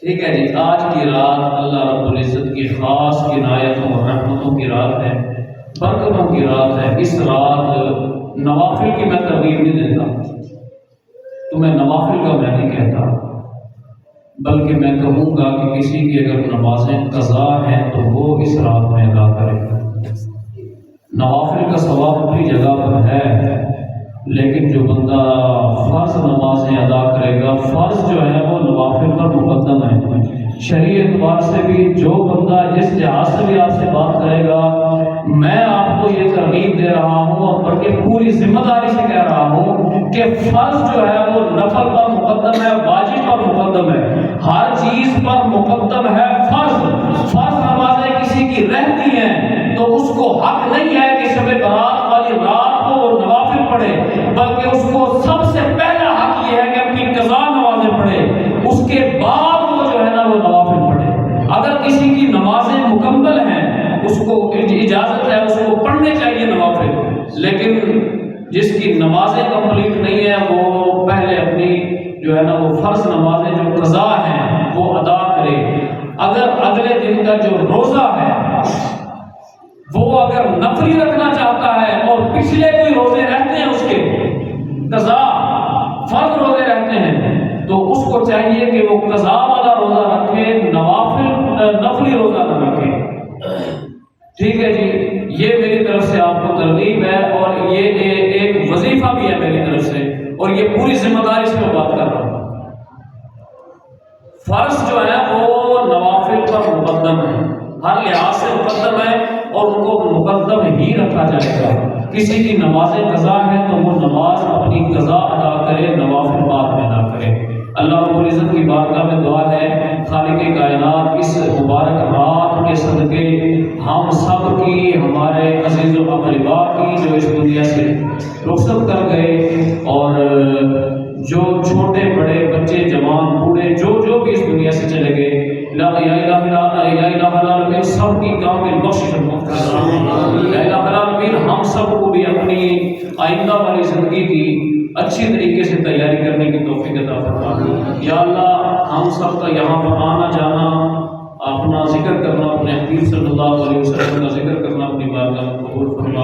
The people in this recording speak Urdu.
ٹھیک ہے جی، آج کی رات اللہ رب العزت کی خاص عنایتوں اور رحمتوں کی رات ہے، برکتوں کی رات ہے۔ اس رات نوافل کی میں ترغیب نہیں دیتا، تمہیں نوافل کا میں نہیں کہتا، بلکہ میں کہوں گا کہ کسی کی اگر نمازیں قضا ہیں تو وہ اس رات میں ادا کرے۔ نوافل کا ثواب اپنی جگہ پر ہے، لیکن جو بندہ فرض نمازیں ادا کرے گا، فرض جو ہے وہ نوافل پر مقدم ہے۔ شرعی اعتبار سے بھی جو بندہ جس لحاظ سے بھی آپ سے بات کرے گا، میں آپ کو یہ ترغیب دے رہا ہوں اور بلکہ پوری ذمہ داری سے کہہ رہا ہوں کہ فرض جو ہے وہ نفل پر مقدم ہے، واجب پر مقدم ہے، ہر چیز پر مقدم ہے فرض۔ فرض نمازیں کسی کی رہتی ہیں تو اس کو حق نہیں ہے کہ شب برات والی رات کو وہ نوافل پڑھے، بلکہ اس کو سب سے پہلا حق یہ ہے کہ اپنی قضا نمازیں پڑھے، اس کے بعد وہ جو ہے نا وہ نوافل پڑھے۔ اگر کسی کی نمازیں مکمل ہیں، اس کو اجازت ہے، اس کو پڑھنے چاہیے نوافل، لیکن جس کی نمازیں کمپلیٹ نہیں ہے وہ پہلے اپنی جو ہے نا وہ فرض نمازیں جو قضا ہیں وہ ادا کرے۔ اگر اگلے دن کا جو روزہ ہے وہ اگر نفلی رکھنا چاہتا ہے اور پچھلے کوئی روزے رہتے ہیں اس کے قضا فرض روزے رہتے ہیں، تو اس کو چاہیے کہ وہ قضا والا روزہ رکھے، نفلی روزہ نہ رکھے۔ ٹھیک ہے جی، یہ میری طرف سے آپ کو ترغیب ہے اور یہ ایک وظیفہ بھی ہے میری طرف سے، اور یہ پوری ذمہ داری سے میں بات کر رہا ہوں۔ فرض جو ہے وہ نوافل پر مقدم ہے، ہر لحاظ سے مقدم ہے اور ان کو مقدم ہی رکھا جائے گا۔ کسی کی نماز قضا ہے تو وہ نماز اپنی قضا ادا کرے، نوافل بعد میں ادا کرے۔ اللہ رب العزت کی بارگاہ میں دعا ہے، خالق کائنات اس مبارک رات کے صدقے ہم سب کی، ہمارے عزیز و اقرباء کی جو اس دنیا سے رخصت کر گئے، اور جو چھوٹے بڑے بچے جوان بوڑھے جو بھی اس دنیا سے چلے گئے، یا الہ العالمین سب کی کامل بخشش فرما۔ یا الہ العالمین ہم سب کو بھی اپنی آئندہ والی زندگی کی اچھی طریقے سے تیاری کرنے کی توفیق عطا فرما۔ یا اللہ ہم سب کا یہاں پر آنا جانا، اپنا ذکر کرنا، اپنے حبیب صلی اللہ علیہ وسلم کا ذکر کرنا اپنی بارگاہ میں قبول فرما۔